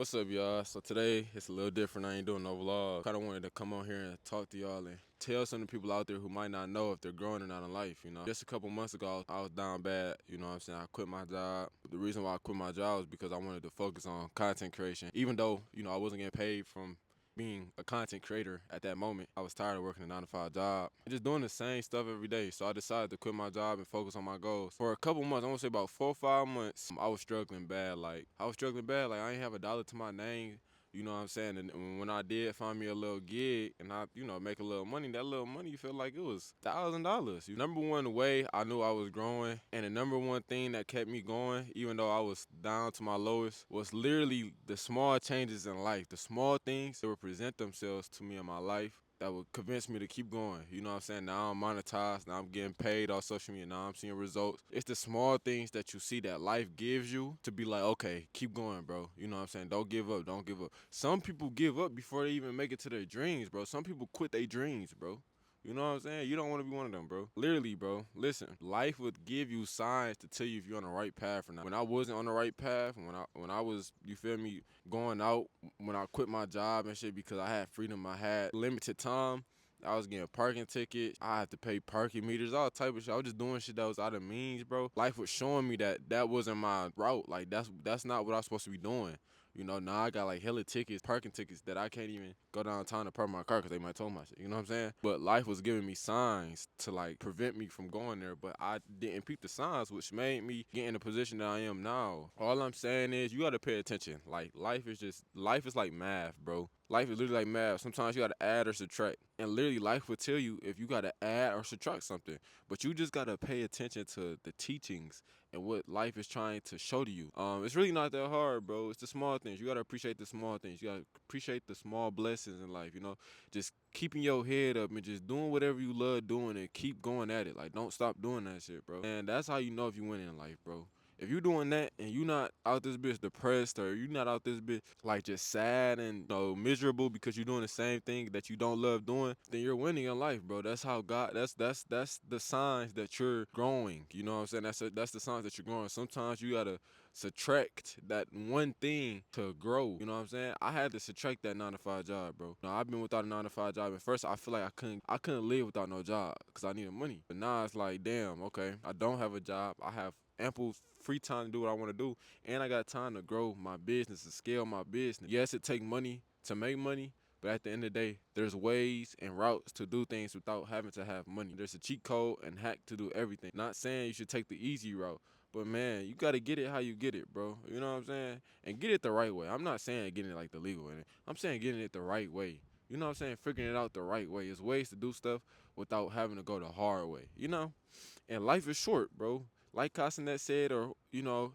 What's up, y'all? So today it's a little different. I ain't doing no vlog. Kind of wanted to come on here and talk to y'all and tell some of the people out there who might not know if they're growing or not in life. Just a couple months ago, I was down bad. You know what I'm saying? I quit my job. The reason why I quit my job was because I wanted to focus on content creation. Even though I wasn't getting paid from being a content creator at that moment, I was tired of working a 9 to 5 job and just doing the same stuff every day. So I decided to quit my job and focus on my goals. For a couple months, I want to say about 4 or 5 months, I was struggling bad. Like I ain't have a dollar to my name. You know what I'm saying? And when I did find me a little gig and I, make a little money, that little money felt like it was $1,000. Number one way I knew I was growing, and the number one thing that kept me going, even though I was down to my lowest, was literally the small changes in life. The small things that would present themselves to me in my life that would convince me to keep going. You know what I'm saying? Now I'm monetized, now I'm getting paid off social media, now I'm seeing results. It's the small things that you see that life gives you to be like, okay, keep going, bro. You know what I'm saying? Don't give up, don't give up. Some people give up before they even make it to their dreams, bro. Some people quit their dreams, bro. You know what I'm saying? You don't want to be one of them, bro. Literally, bro. Listen, life would give you signs to tell you if you're on the right path or not. When I wasn't on the right path, when I was, you feel me, going out, when I quit my job and shit because I had freedom, I had limited time. I was getting parking tickets. I had to pay parking meters, all type of shit. I was just doing shit that was out of means, bro. Life was showing me that that wasn't my route. Like that's not what I was supposed to be doing. Now I got like hella tickets, parking tickets that I can't even go downtown to park my car because they might tow my shit. You know what I'm saying? But life was giving me signs to like prevent me from going there, but I didn't peep the signs, which made me get in the position that I am now. All I'm saying is you gotta pay attention. Like life is like math, bro. Life is literally like math. Sometimes you gotta add or subtract. And literally life will tell you if you gotta add or subtract something. But you just gotta pay attention to the teachings and what life is trying to show to you. It's really not that hard, bro. It's the small things. You gotta appreciate the small things. You gotta appreciate the small blessings in life. Just keeping your head up and just doing whatever you love doing and keep going at it. Like don't stop doing that shit, bro. And that's how you know if you win in life, bro. If you doing that and you not out this bitch depressed or you not out this bitch like just sad and miserable because you're doing the same thing that you don't love doing, then you're winning in life, bro. That's how God. That's the signs that you're growing. You know what I'm saying? That's the signs that you're growing. Sometimes you gotta subtract that one thing to grow. You know what I'm saying? I had to subtract that 9 to 5 job, bro. Now I've been without a 9 to 5 job. At first, I feel like I couldn't live without no job because I needed money. But now it's like, damn, okay, I don't have a job. I have ample free time to do what I want to do, and I got time to grow my business, to scale my business. Yes, it take money to make money, but at the end of the day, there's ways and routes to do things without having to have money. There's a cheat code and hack to do everything. Not saying you should take the easy route, but man, you gotta get it how you get it, bro. You know what I'm saying? And get it the right way. I'm not saying getting it like the legal way. I'm saying getting it the right way. You know what I'm saying? Figuring it out the right way. There's ways to do stuff without having to go the hard way. And life is short, bro. Like Castanet said, or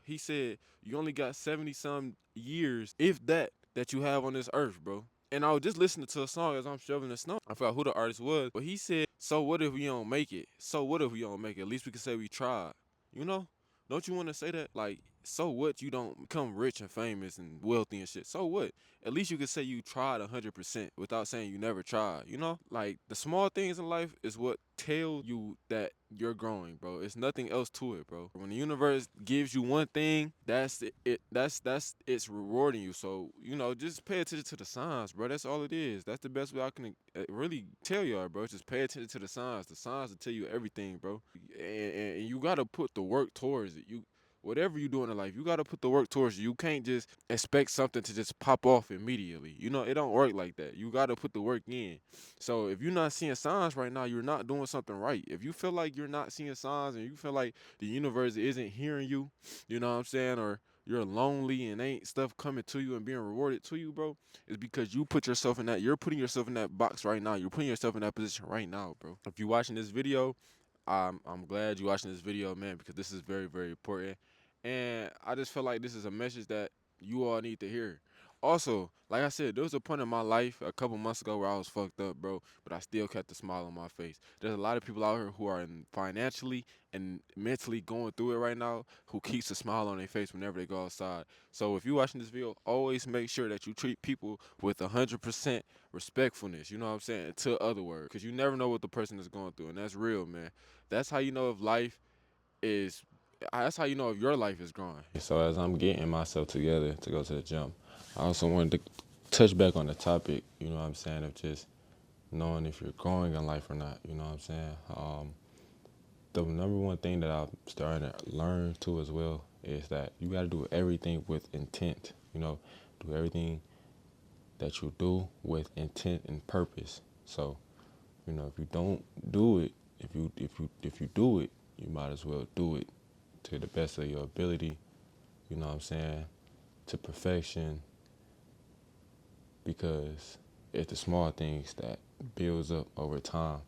he said, you only got 70 some years, if that you have on this earth, bro. And I was just listening to a song as I'm shoveling the snow. I forgot who the artist was, but he said, "So what if we don't make it? So what if we don't make it? At least we can say we tried." You know? Don't you want to say that? Like, so what? You don't become rich and famous and wealthy and shit. So what? At least you can say you tried 100% without saying you never tried. Like the small things in life is what tell you that you're growing, bro. It's nothing else to it, bro. When the universe gives you one thing, that's it. That's it's rewarding you. So just pay attention to the signs, bro. That's all it is. That's the best way I can really tell y'all, bro. Just pay attention to the signs. The signs will tell you everything, bro. And you gotta put the work towards it. Whatever you do in life, you gotta put the work towards it. You can't just expect something to just pop off immediately. It don't work like that. You gotta put the work in. So if you're not seeing signs right now, you're not doing something right. If you feel like you're not seeing signs and you feel like the universe isn't hearing you, you know what I'm saying, or you're lonely and ain't stuff coming to you and being rewarded to you, bro, it's because you're putting yourself in that box right now. You're putting yourself in that position right now, bro. If you're watching this video, I'm glad you're watching this video, man, because this is very, very important. And I just feel like this is a message that you all need to hear. Also, like I said, there was a point in my life a couple months ago where I was fucked up, bro, but I still kept a smile on my face. There's a lot of people out here who are financially and mentally going through it right now who keeps a smile on their face whenever they go outside. So if you're watching this video, always make sure that you treat people with 100% respectfulness, you know what I'm saying, to other words, because you never know what the person is going through, and that's real, man. That's how you know if life is, that's how you know if your life is growing. So as I'm getting myself together to go to the gym, I also wanted to touch back on the topic, you know what I'm saying, of just knowing if you're growing in life or not, you know what I'm saying. The number one thing that I'm starting to learn too as well is that you got to do everything with intent, you know, do everything that you do with intent and purpose. So, you know, if you don't do it, if you do it, you might as well do it to the best of your ability, you know what I'm saying, to perfection, because it's the small things that builds up over time,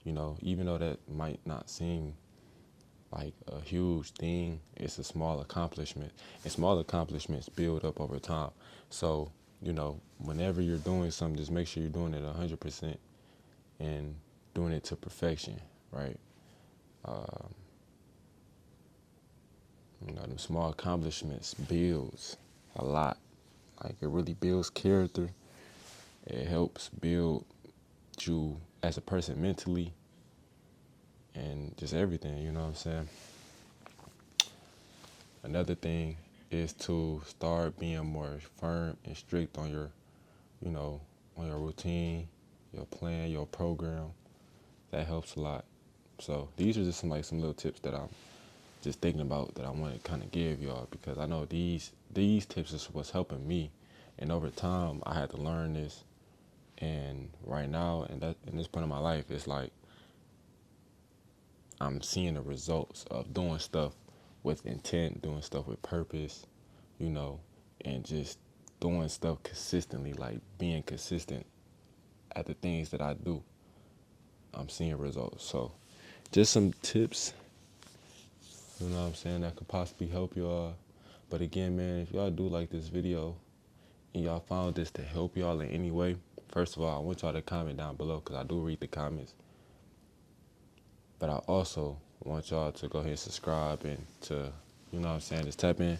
you know, even though that might not seem like a huge thing, it's a small accomplishment, and small accomplishments build up over time. So, you know, whenever you're doing something, just make sure you're doing it 100% and doing it to perfection, right? You know, the small accomplishments builds a lot. Like, it really builds character. It helps build you as a person mentally and just everything, you know what I'm saying? Another thing is to start being more firm and strict on your, you know, on your routine, your plan, your program. That helps a lot. So these are just some little tips that I'm just thinking about that I want to kind of give y'all, because I know these tips is what's helping me, and over time I had to learn this. And right now, in this point of my life, it's like I'm seeing the results of doing stuff with intent, doing stuff with purpose, you know, and just doing stuff consistently, like being consistent at the things that I do. I'm seeing results. So just some tips, you know what I'm saying, that could possibly help y'all. But again, man, if y'all do like this video and y'all found this to help y'all in any way, first of all, I want y'all to comment down below, because I do read the comments. But I also want y'all to go ahead and subscribe and to, you know what I'm saying, just tap in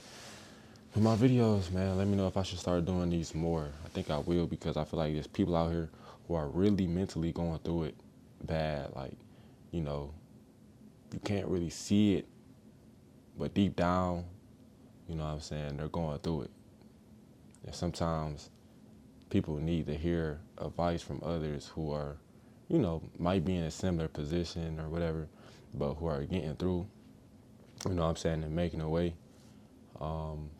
with my videos, man. Let me know if I should start doing these more. I think I will, because I feel like there's people out here who are really mentally going through it bad. Like, you know, you can't really see it, but deep down, you know what I'm saying, they're going through it. And sometimes people need to hear advice from others who are, you know, might be in a similar position or whatever, but who are getting through, you know what I'm saying, and making a way.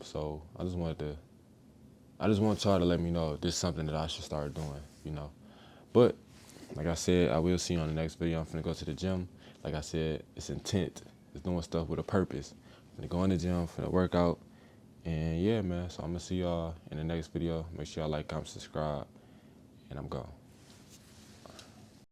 So I just want y'all to let me know if this is something that I should start doing, you know. But like I said, I will see you on the next video. I'm finna go to the gym. Like I said, it's intent. It's doing stuff with a purpose. I'm finna go in the gym, finna work out. And yeah, man, so I'm gonna see y'all in the next video. Make sure y'all like, comment, subscribe, and I'm gone.